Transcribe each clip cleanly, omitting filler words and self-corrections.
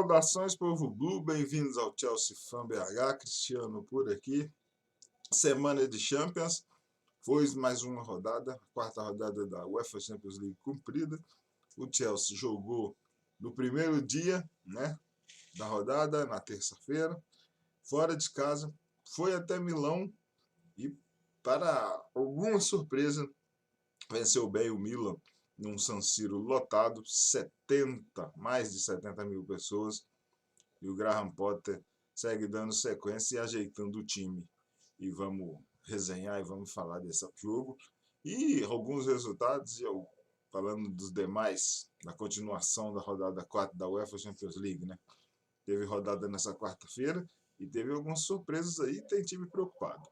Saudações, povo Blue, bem-vindos ao Chelsea Fan BH, Cristiano por aqui. Semana de Champions, foi mais uma rodada, a quarta rodada da UEFA Champions League cumprida. O Chelsea jogou no primeiro dia, né, da rodada, na terça-feira, fora de casa, foi até Milão e, para alguma surpresa, venceu bem o Milan num San Siro lotado, mais de 70 mil pessoas. E o Graham Potter segue dando sequência e ajeitando o time. E vamos resenhar e vamos falar desse jogo. E alguns resultados, e eu falando dos demais, da continuação da rodada 4 da UEFA Champions League, né? Teve rodada nessa quarta-feira e teve algumas surpresas aí, tem time preocupado.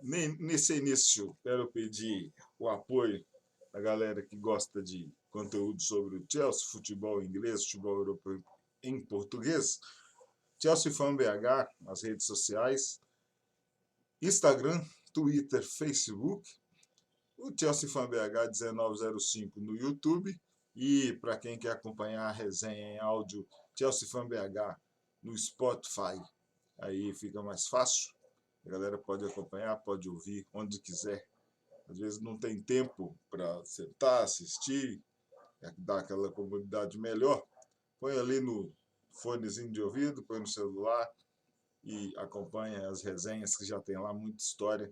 Nesse início, quero pedir o apoio da galera que gosta de conteúdo sobre o Chelsea, futebol inglês, futebol europeu em português. Chelsea Fan BH, nas redes sociais, Instagram, Twitter, Facebook, o Chelsea Fan BH 1905 no YouTube e para quem quer acompanhar a resenha em áudio, Chelsea Fan BH no Spotify, aí fica mais fácil, a galera pode acompanhar, pode ouvir onde quiser, às vezes não tem tempo para sentar, assistir, dar aquela comodidade melhor, põe ali no fonezinho de ouvido, põe no celular e acompanha as resenhas que já tem lá muita história.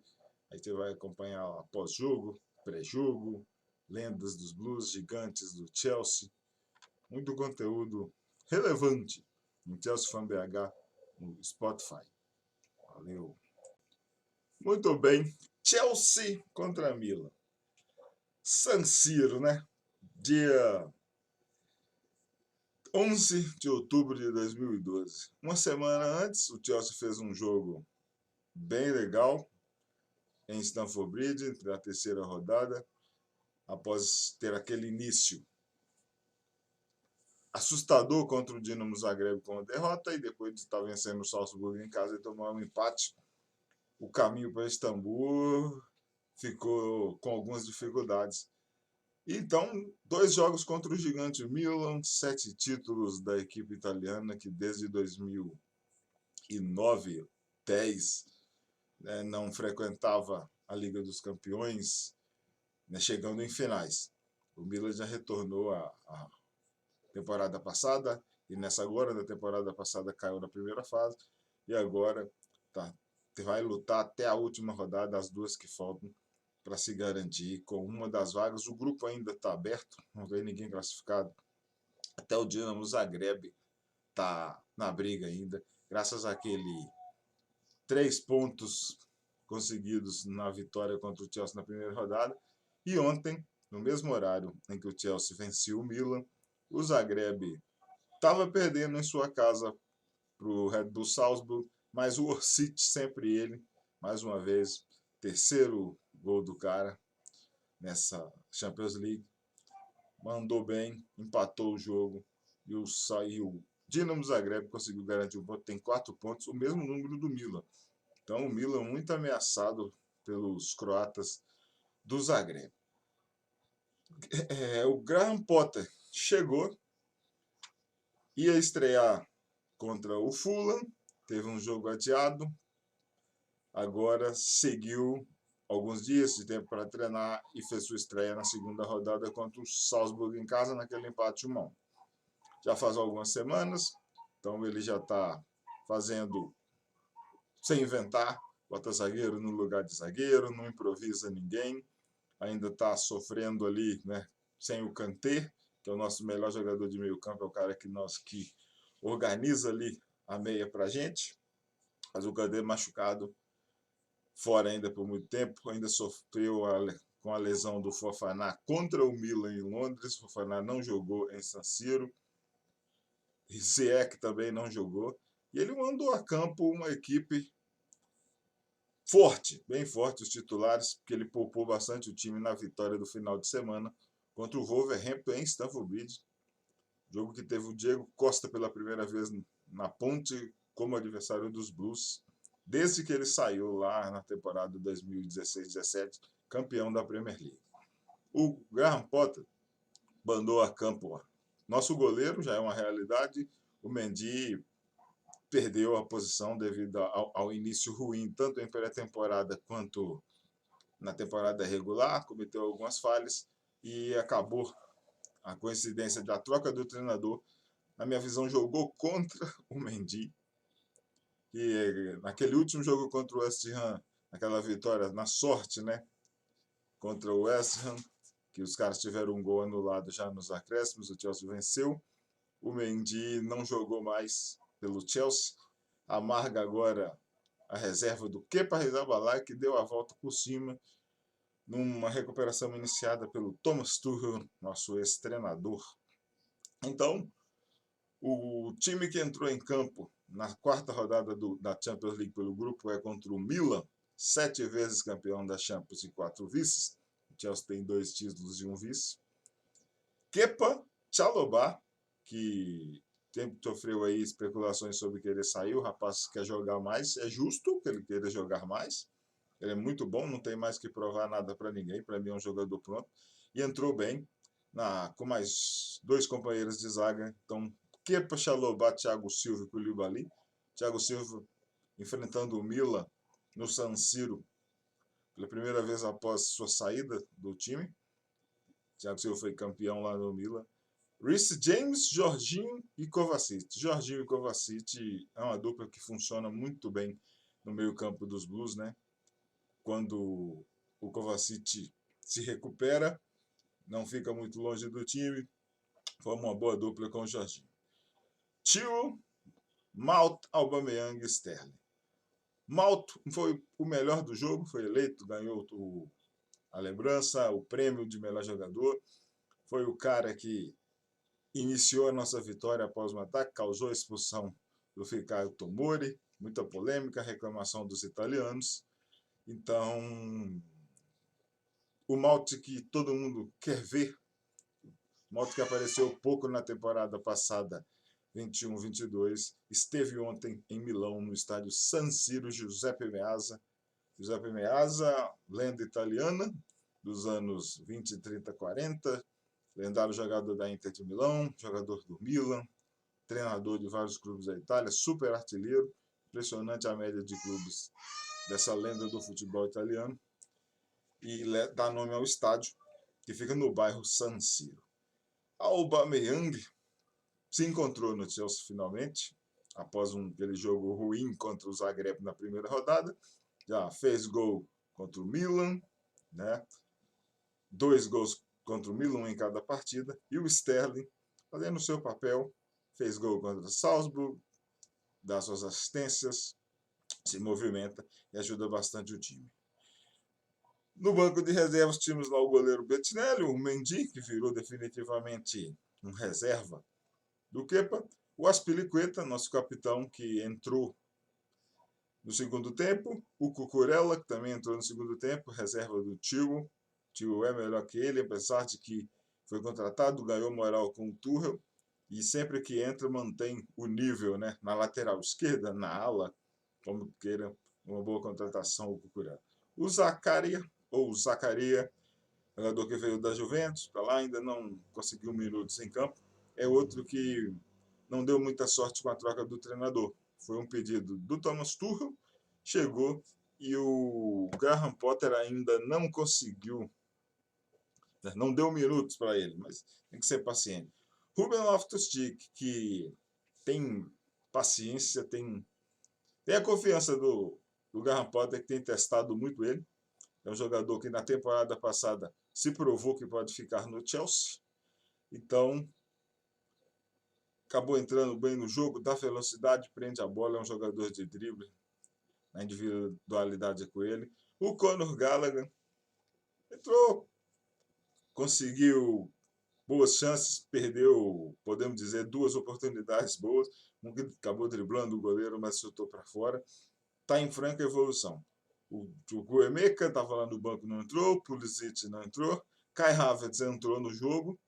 Aí você vai acompanhar pós-jogo, pré-jogo, lendas dos Blues, gigantes do Chelsea. Muito conteúdo relevante no Chelsea Fan BH no Spotify. Valeu. Muito bem. Chelsea contra Milan. San Siro, né? Dia 11 de outubro de 2012. Uma semana antes, o Chelsea fez um jogo bem legal em Stamford Bridge, na terceira rodada, após ter aquele início assustador contra o Dinamo Zagreb com a derrota e depois de estar vencendo o Salzburg em casa e tomar um empate, o caminho para Istambul ficou com algumas dificuldades. Então, 2 jogos contra o gigante Milan, 7 títulos da equipe italiana que desde 2009, 10, né, não frequentava a Liga dos Campeões, né, chegando em finais. O Milan já retornou à temporada passada e nessa agora, na temporada passada, caiu na primeira fase e agora vai lutar até a última rodada, as 2 que faltam, para se garantir com uma das vagas. O grupo ainda está aberto, não tem ninguém classificado. Até o Dinamo Zagreb está na briga ainda, graças àquele 3 pontos conseguidos na vitória contra o Chelsea na primeira rodada. E ontem, no mesmo horário em que o Chelsea venceu o Milan, o Zagreb estava perdendo em sua casa para o Red Bull Salzburg, mas o Orsic, sempre ele, mais uma vez, terceiro gol do cara nessa Champions League, mandou bem, empatou o jogo e o Dinamo Zagreb conseguiu garantir o ponto, tem 4 pontos, o mesmo número do Milan. Então o Milan muito ameaçado pelos croatas do Zagreb. O Graham Potter chegou, ia estrear contra o Fulham, teve um jogo adiado, agora seguiu alguns dias de tempo para treinar e fez sua estreia na segunda rodada contra o Salzburg em casa, naquele empate 1-1. Já faz algumas semanas, então ele já está fazendo sem inventar, bota zagueiro no lugar de zagueiro, não improvisa ninguém, ainda está sofrendo ali, né, sem o Kanté, que é o nosso melhor jogador de meio campo, é o cara que organiza ali a meia para a gente, mas o Kanté machucado, fora ainda por muito tempo, ainda sofreu com a lesão do Fofana contra o Milan em Londres. O Fofana não jogou em San Siro, Ziyech também não jogou, e ele mandou a campo uma equipe forte, bem forte, os titulares, porque ele poupou bastante o time na vitória do final de semana contra o Wolverhampton em Stamford Bridge, jogo que teve o Diego Costa pela primeira vez na ponte como adversário dos Blues, desde que ele saiu lá na temporada 2016-17, campeão da Premier League. O Graham Potter mandou a campo, nosso goleiro, já é uma realidade, o Mendy perdeu a posição devido ao início ruim, tanto em pré-temporada quanto na temporada regular, cometeu algumas falhas e acabou a coincidência da troca do treinador. Na minha visão, jogou contra o Mendy, e naquele último jogo contra o West Ham, aquela vitória na sorte, né, contra o West Ham, que os caras tiveram um gol anulado já nos acréscimos, o Chelsea venceu. O Mendy não jogou mais pelo Chelsea, amarga agora a reserva do Kepa Arrizabalaga, que deu a volta por cima numa recuperação iniciada pelo Thomas Tuchel, nosso ex-treinador. Então, o time que entrou em campo na quarta rodada da Champions League pelo grupo é contra o Milan, 7 vezes campeão da Champions e 4 vices. O Chelsea tem 2 títulos e 1 vice. Kepa Chalobah, que sempre sofreu aí especulações sobre querer sair, o rapaz quer jogar mais, é justo que ele queira jogar mais. Ele é muito bom, não tem mais que provar nada para ninguém. Para mim é um jogador pronto. E entrou bem com mais 2 companheiros de zaga. Então, Kepa, Chalobah, Thiago Silva e Koulibaly. Thiago Silva enfrentando o Milan no San Siro pela primeira vez após sua saída do time. Thiago Silva foi campeão lá no Milan. Reece James, Jorginho e Kovacic. Jorginho e Kovacic é uma dupla que funciona muito bem no meio-campo dos Blues, né? Quando o Kovacic se recupera, não fica muito longe do time, forma uma boa dupla com o Jorginho. Tio, Mount, Aubameyang e Sterling. Mount foi o melhor do jogo, foi eleito, ganhou a lembrança, o prêmio de melhor jogador. Foi o cara que iniciou a nossa vitória após um ataque, causou a expulsão do Fikayo Tomori, muita polêmica, reclamação dos italianos. Então, o Mount que todo mundo quer ver, Mount que apareceu pouco na temporada passada, 21-22, esteve ontem em Milão, no estádio San Siro, Giuseppe Meazza. Giuseppe Meazza, lenda italiana, dos anos 20, 30, 40, lendário jogador da Inter de Milão, jogador do Milan, treinador de vários clubes da Itália, super artilheiro, impressionante a média de clubes dessa lenda do futebol italiano, e dá nome ao estádio, que fica no bairro San Siro. Aubameyang se encontrou no Chelsea finalmente, após aquele jogo ruim contra o Zagreb na primeira rodada, já fez gol contra o Milan, né? 2 gols contra o Milan em cada partida, e o Sterling, fazendo o seu papel, fez gol contra o Salzburg, dá suas assistências, se movimenta e ajuda bastante o time. No banco de reservas tínhamos lá o goleiro Bettinelli, o Mendy, que virou definitivamente um reserva do Kepa, o Azpilicueta, nosso capitão, que entrou no segundo tempo, o Cucurella, que também entrou no segundo tempo, reserva do Tio. O Tio é melhor que ele, apesar de que foi contratado, ganhou moral com o Tuchel, e sempre que entra mantém o nível, né? Na lateral esquerda, na ala, como queira, uma boa contratação o Cucurella. O Zaccaria, jogador que veio da Juventus, para lá ainda não conseguiu minutos em campo, é outro que não deu muita sorte com a troca do treinador. Foi um pedido do Thomas Tuchel, chegou e o Graham Potter ainda não conseguiu, não deu minutos para ele, mas tem que ser paciente. Ruben Loftus-Cheek, que tem paciência, tem a confiança do Graham Potter, que tem testado muito ele. É um jogador que na temporada passada se provou que pode ficar no Chelsea. Então, acabou entrando bem no jogo, dá velocidade, prende a bola, é um jogador de drible, a individualidade é com ele. O Conor Gallagher entrou, conseguiu boas chances, perdeu, podemos dizer, 2 oportunidades boas, um que acabou driblando o goleiro, mas chutou para fora. Está em franca evolução. O Guemeka estava lá no banco, não entrou, o Pulisic não entrou, Kai Havertz entrou no jogo,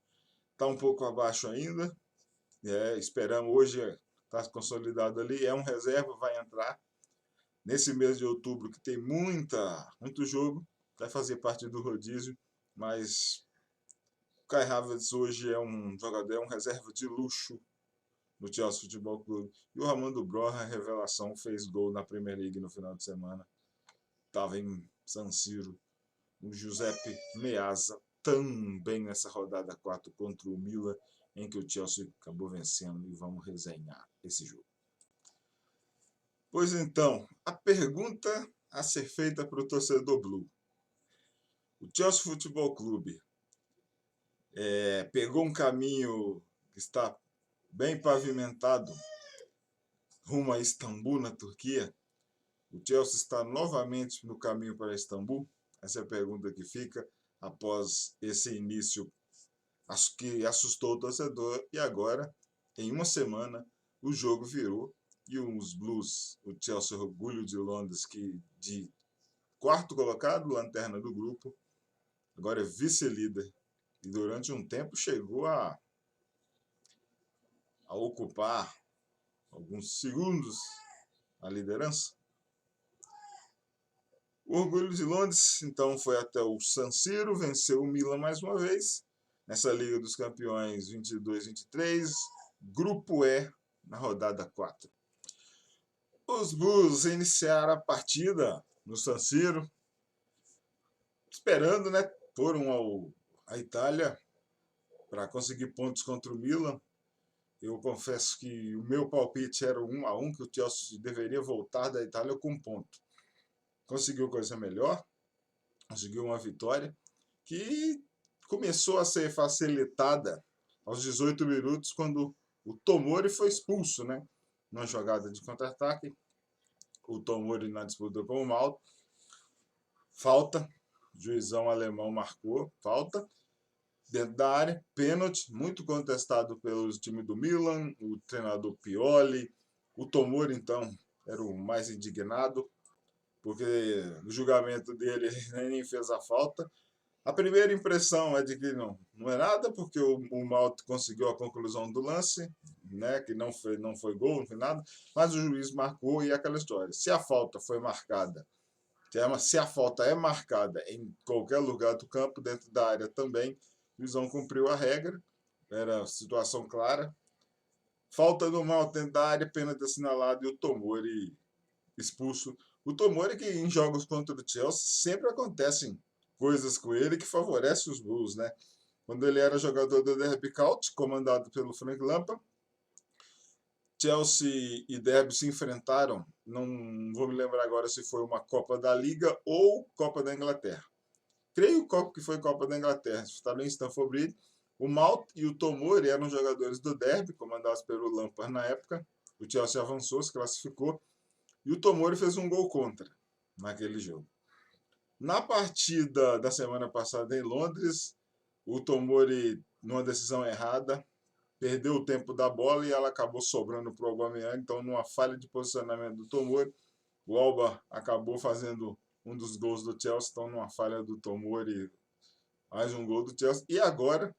está um pouco abaixo ainda, esperamos hoje, está consolidado ali, é um reserva, vai entrar nesse mês de outubro, que tem muito jogo, vai fazer parte do rodízio, mas o Kai Havertz hoje é um jogador, é um reserva de luxo no Chelsea Futebol Clube. E o Raimundo Broja, revelação, fez gol na Premier League no final de semana. Estava em San Siro. O Giuseppe Meazza também nessa rodada 4 contra o Milan, em que o Chelsea acabou vencendo, e vamos resenhar esse jogo. Pois então, a pergunta a ser feita para o torcedor Blue. O Chelsea Futebol Clube pegou um caminho que está bem pavimentado rumo a Istambul, na Turquia. O Chelsea está novamente no caminho para Istambul? Essa é a pergunta que fica após esse início que assustou o torcedor. E agora, em uma semana, o jogo virou e os Blues, o Chelsea Orgulho de Londres, que de quarto colocado, lanterna do grupo, agora é vice-líder. E durante um tempo chegou a ocupar alguns segundos a liderança. O Orgulho de Londres, então, foi até o San Siro, venceu o Milan mais uma vez, nessa Liga dos Campeões 22-23, Grupo E, na rodada 4. Os Blues iniciaram a partida no San Siro, esperando, né, foram à Itália para conseguir pontos contra o Milan. Eu confesso que o meu palpite era 1-1, que o Chelsea deveria voltar da Itália com um ponto. Conseguiu coisa melhor, conseguiu uma vitória que começou a ser facilitada aos 18 minutos, quando o Tomori foi expulso, né? Numa jogada de contra-ataque. O Tomori na disputa com o Malta. Falta, o juizão alemão marcou, falta. Dentro da área, pênalti, muito contestado pelo time do Milan, o treinador Pioli. O Tomori, então, era o mais indignado, porque no julgamento dele ele nem fez a falta. A primeira impressão é de que não é nada, porque o Malta conseguiu a conclusão do lance, né, que não foi gol, não foi nada, mas o juiz marcou, e aquela história. Se a falta foi marcada, se a falta é marcada em qualquer lugar do campo, dentro da área também, o juizão cumpriu a regra, era situação clara. Falta no Malta dentro da área, pênalti assinalado e o Tomori expulso. O Tomori, que em jogos contra o Chelsea sempre acontecem coisas com ele que favorecem os Blues, né? Quando ele era jogador do Derby County, comandado pelo Frank Lampard, Chelsea e Derby se enfrentaram, não vou me lembrar agora se foi uma Copa da Liga ou Copa da Inglaterra. Creio que foi Copa da Inglaterra, estava em Stamford Bridge. O Malt e o Tomori eram jogadores do Derby, comandados pelo Lampard na época. O Chelsea avançou, se classificou, e o Tomori fez um gol contra naquele jogo. Na partida da semana passada em Londres, o Tomori, numa decisão errada, perdeu o tempo da bola e ela acabou sobrando para o Aubameyang. Então, numa falha de posicionamento do Tomori, o Alba acabou fazendo um dos gols do Chelsea. Então, numa falha do Tomori, mais um gol do Chelsea. E agora,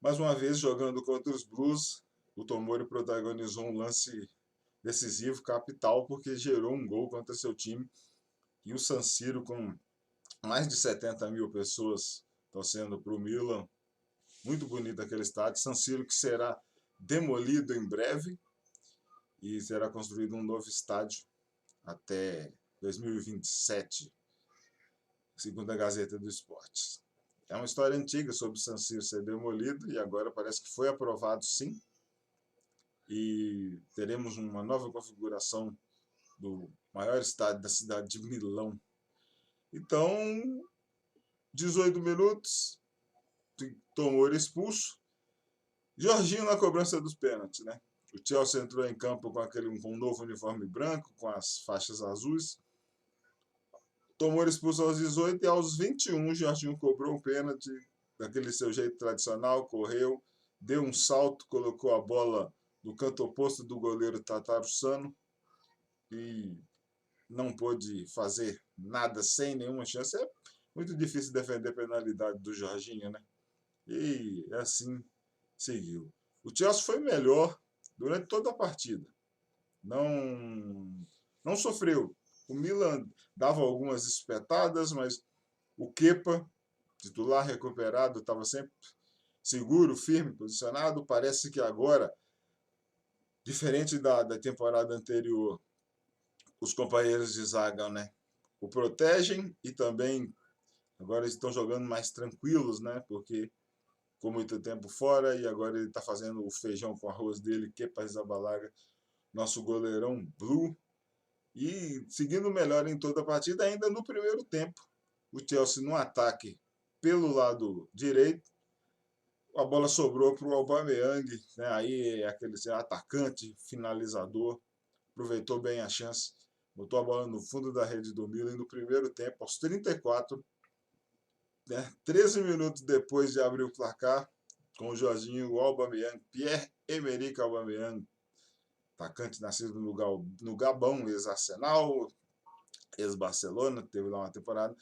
mais uma vez, jogando contra os Blues, o Tomori protagonizou um lance decisivo, capital, porque gerou um gol contra seu time. E o San Siro, com mais de 70 mil pessoas torcendo para o Milan, muito bonito aquele estádio. San Siro, que será demolido em breve e será construído um novo estádio até 2027, segundo a Gazeta do Esporte. É uma história antiga sobre o San Siro ser demolido, e agora parece que foi aprovado, sim, e teremos uma nova configuração do maior estádio da cidade de Milão. Então, 18 minutos, Tomori expulso. Jorginho na cobrança dos pênaltis, né? O Chelsea entrou em campo com um novo uniforme branco, com as faixas azuis. Tomori expulso aos 18 e aos 21, Jorginho cobrou um pênalti daquele seu jeito tradicional, correu, deu um salto, colocou a bola no canto oposto do goleiro Tataru Sano e não pôde fazer nada, sem nenhuma chance. É muito difícil defender a penalidade do Jorginho, né? E assim seguiu. O Chelsea foi melhor durante toda a partida. Não sofreu. O Milan dava algumas espetadas, mas o Kepa, titular recuperado, estava sempre seguro, firme, posicionado. Parece que agora Diferente da temporada anterior, os companheiros de zaga, né, o protegem e também agora eles estão jogando mais tranquilos, né, porque ficou muito tempo fora e agora ele está fazendo o feijão com arroz dele, Kepa Arrizabalaga, nosso goleirão Blue, e seguindo melhor em toda a partida, ainda no primeiro tempo. O Chelsea no ataque pelo lado direito, a bola sobrou para o Aubameyang, né? Aí é aquele atacante, finalizador, aproveitou bem a chance, botou a bola no fundo da rede do Milan e no primeiro tempo, aos 34, né? 13 minutos depois de abrir o placar, com o Jorginho, o Aubameyang, Pierre-Emerick Aubameyang, atacante nascido no Gabão, ex-Arsenal, ex-Barcelona, teve lá uma temporada,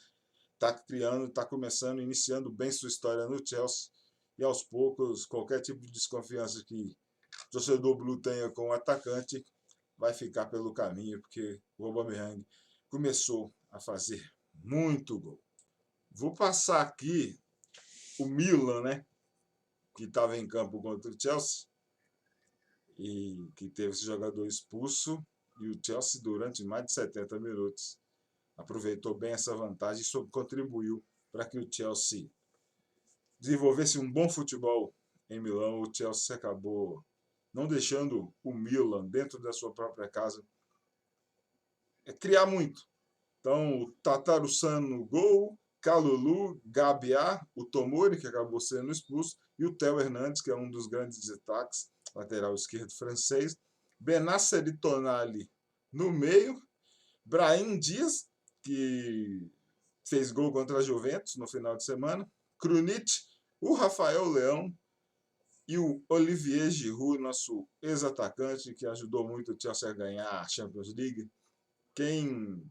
está criando, está começando, iniciando bem sua história no Chelsea, e aos poucos, qualquer tipo de desconfiança que o torcedor Blue tenha com o atacante vai ficar pelo caminho, porque o Aubameyang começou a fazer muito gol. Vou passar aqui o Milan, né, que estava em campo contra o Chelsea, e que teve esse jogador expulso, e o Chelsea, durante mais de 70 minutos, aproveitou bem essa vantagem e contribuiu para que o Chelsea desenvolvesse um bom futebol em Milão. O Chelsea acabou não deixando o Milan, dentro da sua própria casa, criar muito. Então, o Tatarusan no gol, Kalulu, Gabiá, o Tomori, que acabou sendo expulso, e o Theo Hernandes, que é um dos grandes destaques, lateral esquerdo francês, Benasser e Tonali no meio, Brahim Dias, que fez gol contra a Juventus no final de semana, Krunic, o Rafael Leão e o Olivier Giroud, nosso ex-atacante, que ajudou muito o Chelsea a ganhar a Champions League. Quem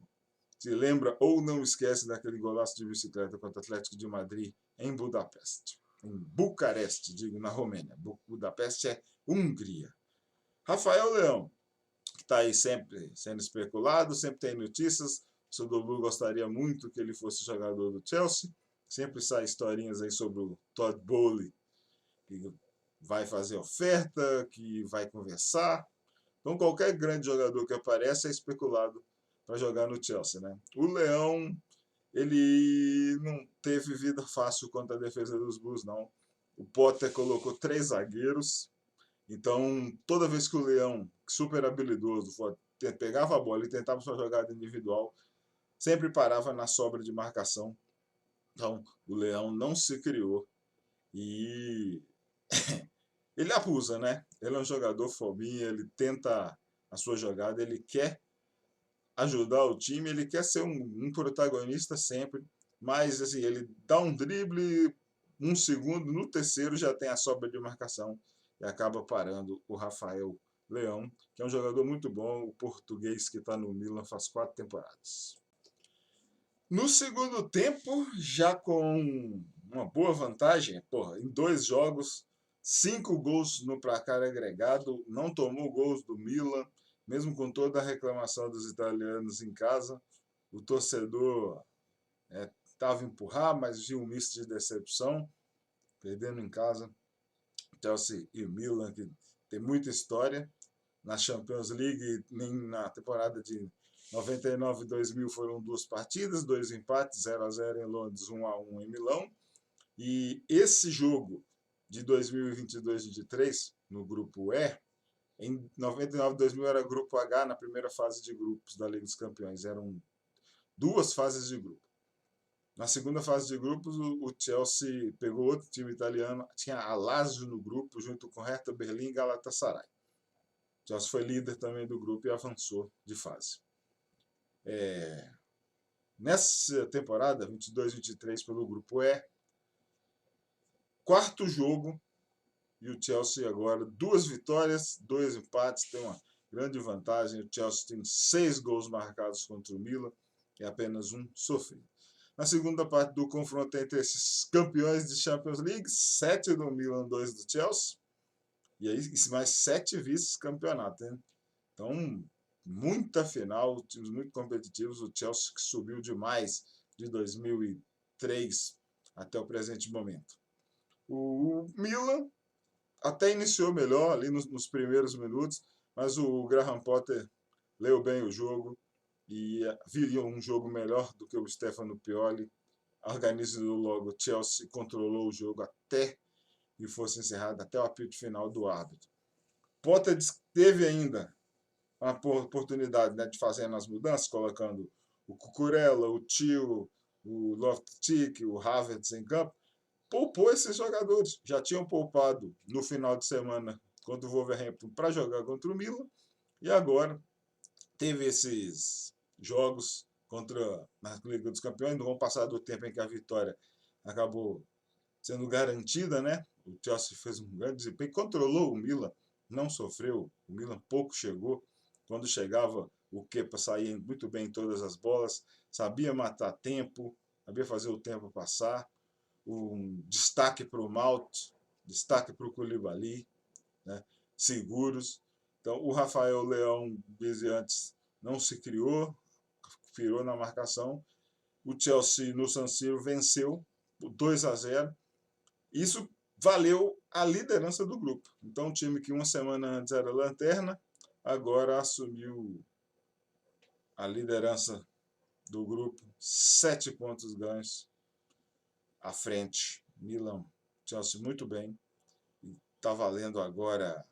se lembra ou não esquece daquele golaço de bicicleta contra o Atlético de Madrid em Budapeste. Em Bucareste, digo, na Romênia. Budapeste é Hungria. Rafael Leão, que está aí sempre sendo especulado, sempre tem notícias. O Sodolu gostaria muito que ele fosse jogador do Chelsea. Sempre sai historinhas aí sobre o Todd Bowley, que vai fazer oferta, que vai conversar. Então, qualquer grande jogador que aparece é especulado para jogar no Chelsea, né? O Leão, ele não teve vida fácil contra a defesa dos Blues, não. O Potter colocou 3 zagueiros, então toda vez que o Leão, super habilidoso, pegava a bola e tentava sua jogada individual, sempre parava na sobra de marcação. Então, o Leão não se criou e ele abusa, né? Ele é um jogador fominha, ele tenta a sua jogada, ele quer ajudar o time, ele quer ser um protagonista sempre, mas assim, ele dá um drible, um segundo, no terceiro já tem a sobra de marcação e acaba parando o Rafael Leão, que é um jogador muito bom, o português que está no Milan faz 4 temporadas. No segundo tempo, já com uma boa vantagem, em 2 jogos, 5 gols no placar agregado, não tomou gols do Milan, mesmo com toda a reclamação dos italianos em casa. O torcedor estava empurrar, mas viu um misto de decepção, perdendo em casa. Chelsea e Milan, que tem muita história. Na Champions League, nem na temporada de 99 e 2000 foram 2 partidas, 2 empates, 0-0 em Londres, 1-1 em Milão. E esse jogo de 2022-23, no grupo E, em 99 e 2000 era grupo H, na primeira fase de grupos da Liga dos Campeões. Eram 2 fases de grupo. Na segunda fase de grupos, o Chelsea pegou outro time italiano, tinha a Lazio no grupo, junto com Hertha Berlim e Galatasaray. O Chelsea foi líder também do grupo e avançou de fase. Nessa temporada, 22-23, pelo grupo E, 4º jogo, e o Chelsea agora 2 vitórias, 2 empates, tem uma grande vantagem. O Chelsea tem 6 gols marcados contra o Milan e apenas 1 sofrido. Na segunda parte do confronto entre esses campeões de Champions League, 7 do Milan, 2 do Chelsea, e aí mais 7 vice-campeonatos, né? Então, muita final, times muito competitivos. O Chelsea que subiu demais de 2003 até o presente momento. O Milan até iniciou melhor ali nos primeiros minutos, Mas o Graham Potter leu bem o jogo e viria um jogo melhor do que o Stefano Pioli. Organizou logo o Chelsea, controlou o jogo até que fosse encerrado, até o apito final do árbitro. Potter teve ainda uma oportunidade, né, de fazer as mudanças, colocando o Cucurella, o Tio, o Loftus-Cheek, o Havertz em campo. Poupou esses jogadores. Já tinham poupado no final de semana contra o Wolverhampton para jogar contra o Milan. E agora teve esses jogos na Liga dos Campeões. Não vão passar do tempo em que a vitória acabou sendo garantida, né? O Chelsea fez um grande desempenho, controlou o Milan, não sofreu. O Milan pouco chegou. Quando chegava, o Kepa saía muito bem em todas as bolas, sabia matar tempo, sabia fazer o tempo passar. Um destaque para o Mount, destaque para o Koulibaly, né? Seguros. Então, o Rafael Leão, desde antes, não se criou, virou na marcação. O Chelsea, no San Siro, venceu por 2-0. Isso valeu a liderança do grupo. Então, um time que uma semana antes era lanterna, agora assumiu a liderança do grupo, 7 pontos ganhos à frente. Milan, Chelsea muito bem. Está valendo agora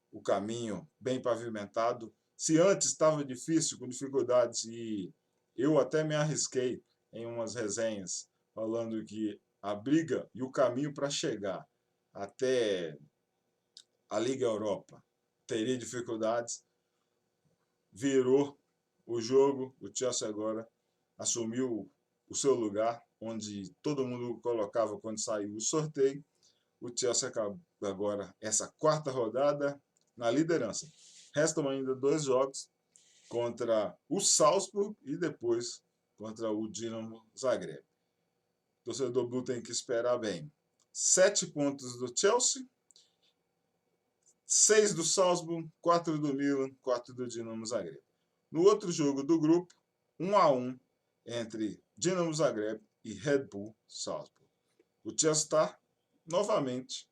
o caminho bem pavimentado. Se antes estava difícil, com dificuldades, e eu até me arrisquei em umas resenhas falando que a briga e o caminho para chegar até a Liga Europa teria dificuldades, virou o jogo. O Chelsea agora assumiu o seu lugar, onde todo mundo colocava quando saiu o sorteio. O Chelsea acaba agora essa quarta rodada na liderança. Restam ainda 2 jogos contra o Salzburg e depois contra o Dinamo Zagreb. O torcedor Blue tem que esperar bem. 7 pontos do Chelsea, 6 do Salzburg, 4 do Milan, 4 do Dinamo Zagreb. No outro jogo do grupo, 1-1 entre Dinamo Zagreb e Red Bull Salzburg. O Chelsea está novamente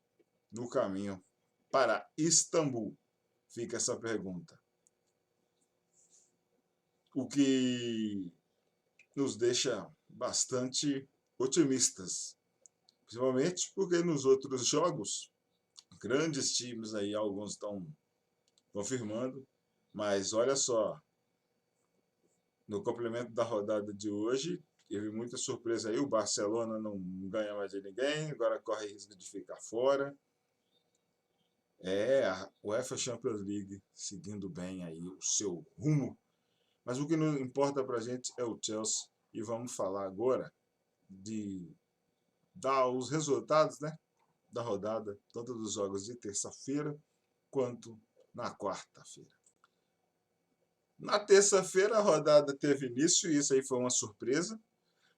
no caminho para Istambul. Fica essa pergunta. O que nos deixa bastante otimistas, principalmente porque nos outros jogos, grandes times aí, alguns estão confirmando, mas olha só, no complemento da rodada de hoje, teve muita surpresa aí. O Barcelona não ganha mais de ninguém, agora corre risco de ficar fora. A UEFA Champions League seguindo bem aí o seu rumo. Mas o que não importa pra gente é o Chelsea. E vamos falar agora de dar os resultados, né, da rodada, tanto dos jogos de terça-feira quanto na quarta-feira. Na terça-feira a rodada teve início e isso aí foi uma surpresa.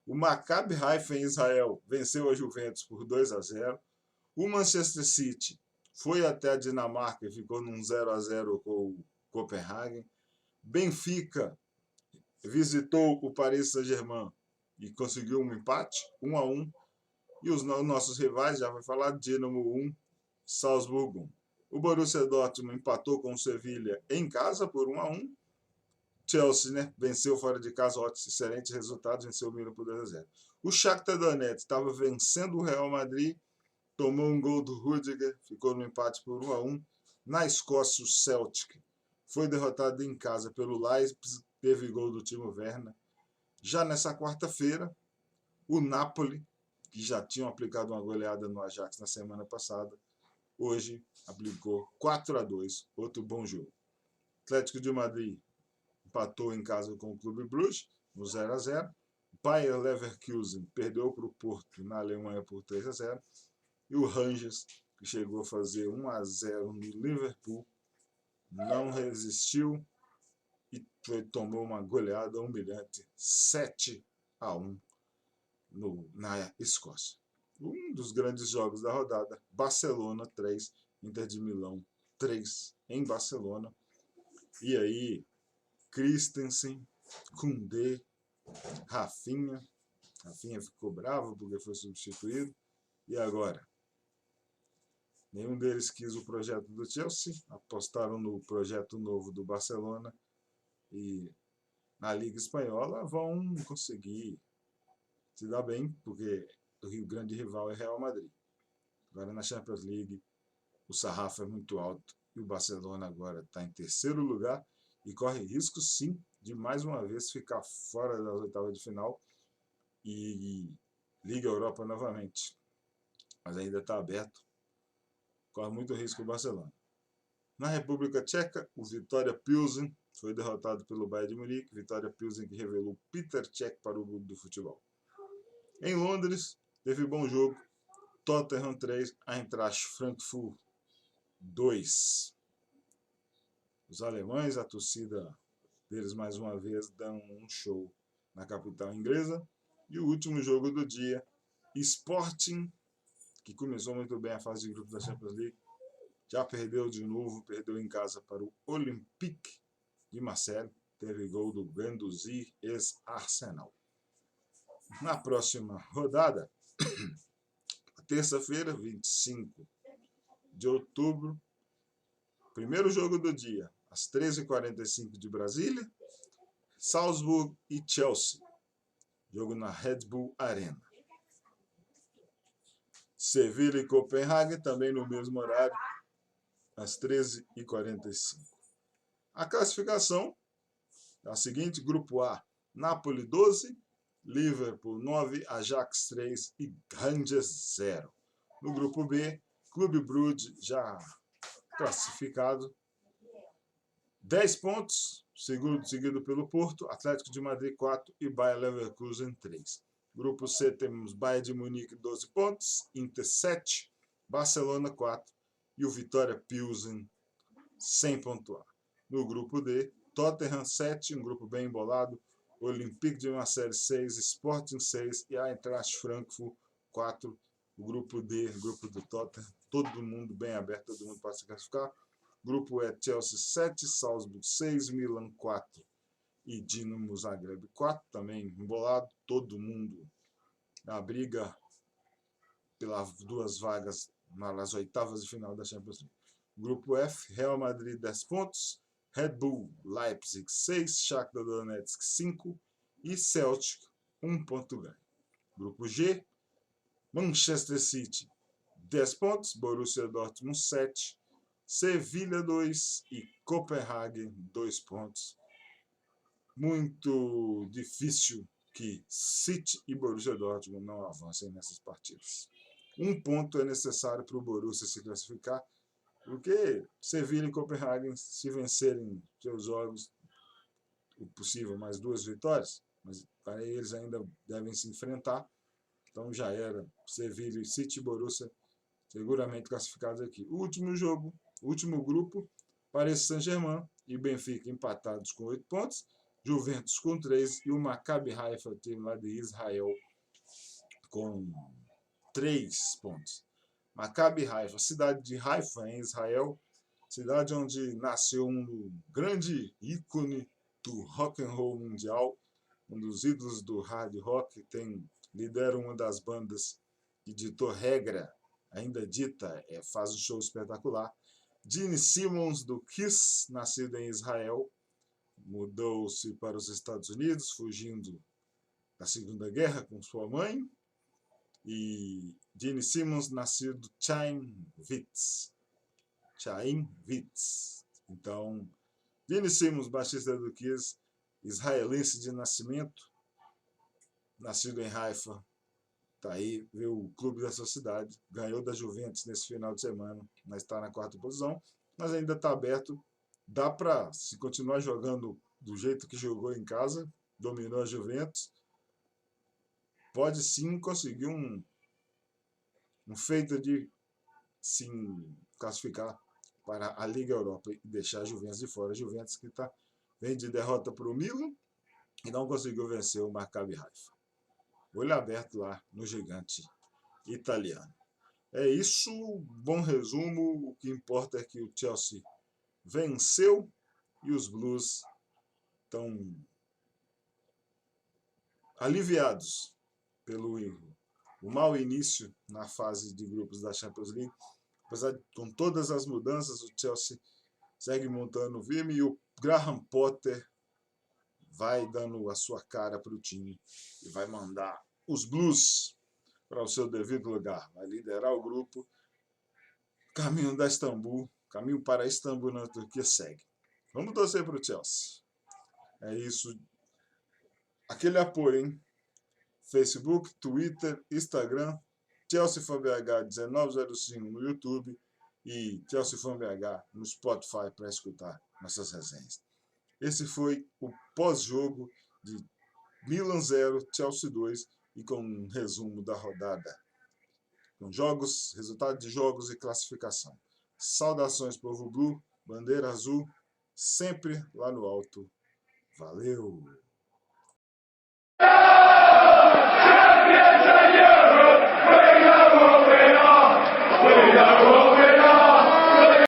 O Maccabi Haifa em Israel venceu a Juventus por 2-0. O Manchester City foi até a Dinamarca e ficou num 0-0 com o Copenhagen. Benfica visitou o Paris Saint-Germain e conseguiu um empate, 1-1. E os nossos rivais, já vai falar, Dinamo 1, Salzburg 1. O Borussia Dortmund empatou com o Sevilha em casa por 1-1. Chelsea, né, venceu fora de casa, excelentes resultados, venceu o Milan por 2-0. O Shakhtar Donetsk estava vencendo o Real Madrid, tomou um gol do Rudiger, ficou no empate por 1-1. Na Escócia, o Celtic foi derrotado em casa pelo Leipzig, teve gol do Timo Werner. Já nessa quarta-feira, o Napoli, que já tinham aplicado uma goleada no Ajax na semana passada, hoje aplicou 4-2, outro bom jogo. Atlético de Madrid empatou em casa com o Clube Bruges, no 0-0. Bayer Leverkusen perdeu para o Porto na Alemanha por 3-0. E o Rangers, que chegou a fazer 1-0 no Liverpool, não resistiu e tomou uma goleada humilhante, 7-1 na Escócia. Um dos grandes jogos da rodada, Barcelona 3, Inter de Milão 3 em Barcelona. E aí, Christensen, Koundé, Rafinha ficou bravo porque foi substituído. E agora? Nenhum deles quis o projeto do Chelsea, apostaram no projeto novo do Barcelona e na Liga Espanhola vão conseguir se dar bem, porque o grande rival é Real Madrid. Agora na Champions League o sarrafo é muito alto e o Barcelona agora está em terceiro lugar e corre risco sim de mais uma vez ficar fora das oitavas de final e Liga Europa novamente. Mas ainda está aberto, corre muito risco o Barcelona. Na República Tcheca, o Vitória Pilsen foi derrotado pelo Bayern de Munique. Vitória Pilsen que revelou Peter Cech para o mundo do futebol. Em Londres, teve bom jogo. Tottenham 3, Eintracht Frankfurt 2. Os alemães, a torcida deles mais uma vez dão um show na capital inglesa. E o último jogo do dia, Sporting, que começou muito bem a fase de grupos da Champions League, já perdeu de novo, perdeu em casa para o Olympique de Marseille. Teve gol do Guendouzi, ex-Arsenal. Na próxima rodada, terça-feira, 25 de outubro, primeiro jogo do dia, às 13h45 de Brasília, Salzburg e Chelsea. Jogo na Red Bull Arena. Sevilha e Copenhague, também no mesmo horário, às 13h45. A classificação é a seguinte: Grupo A, Napoli 12, Liverpool 9, Ajax 3 e Rangers 0. No Grupo B, Clube Brugge já classificado, 10 pontos, seguido pelo Porto, Atlético de Madrid 4 e Bayer Leverkusen 3. Grupo C temos Bayern de Munique 12 pontos, Inter 7, Barcelona 4 e o Vitória Pilsen sem pontuar. No grupo D, Tottenham 7, um grupo bem embolado, Olympique de Marseille 6, Sporting 6 e Eintracht Frankfurt 4. O grupo D, grupo do Tottenham, todo mundo bem aberto, todo mundo pode se classificar. Grupo E, Chelsea 7, Salzburg 6, Milan 4 e Dinamo Zagreb 4, também embolado, todo mundo na briga pelas duas vagas nas oitavas de final da Champions League. Grupo F, Real Madrid 10 pontos, Red Bull Leipzig 6, Shakhtar Donetsk 5 e Celtic 1 ponto ganho. Grupo G, Manchester City 10 pontos, Borussia Dortmund 7, Sevilha 2 e Copenhague 2 pontos. Muito difícil que City e Borussia Dortmund não avancem nessas partidas. 1 ponto é necessário para o Borussia se classificar, porque Sevilha e Copenhague, se vencerem seus jogos, o possível mais 2 vitórias, mas para eles ainda devem se enfrentar. Então já era Sevilha, City e Borussia seguramente classificados aqui. O último jogo, o último grupo, Paris Saint-Germain e Benfica empatados com 8 pontos, Juventus com 3 e o Maccabi Haifa, time lá de Israel, com 3 pontos. Maccabi Haifa, cidade de Haifa, em Israel, cidade onde nasceu um grande ícone do rock and roll mundial, um dos ídolos do hard rock, lidera uma das bandas que ditou regra, ainda dita, faz um show espetacular. Gene Simmons, do Kiss, nascido em Israel, mudou-se para os Estados Unidos, fugindo da Segunda Guerra com sua mãe. E Gene Simmons, nascido Chaim Witz. Então, Gene Simmons, baixista do Kiss, israelense de nascimento, nascido em Haifa, está aí, veio o clube da sua cidade, ganhou da Juventus nesse final de semana, mas está na 4ª posição, mas ainda está aberto. Dá para, se continuar jogando do jeito que jogou em casa, dominou a Juventus, pode sim conseguir um feito de se classificar para a Liga Europa e deixar a Juventus de fora. A Juventus que vem de derrota para o Milan e não conseguiu vencer o Maccabi Haifa. Olho aberto lá no gigante italiano. É isso, bom resumo. O que importa é que o Chelsea venceu e os Blues estão aliviados pelo o mau início na fase de grupos da Champions League, apesar de com todas as mudanças, o Chelsea segue montando o time e o Graham Potter vai dando a sua cara para o time e vai mandar os Blues para o seu devido lugar. Vai liderar o grupo. Caminho da Istambul, caminho para Istambul na Turquia segue. Vamos torcer para o Chelsea. É isso. Aquele apoio, hein? Facebook, Twitter, Instagram, Chelsea Fan BH 1905 no YouTube e Chelsea Fan BH no Spotify para escutar nossas resenhas. Esse foi o pós-jogo de Milan 0, Chelsea 2 e com um resumo da rodada. Com jogos, resultado de jogos e classificação. Saudações, povo Blue, bandeira azul, sempre lá no alto. Valeu!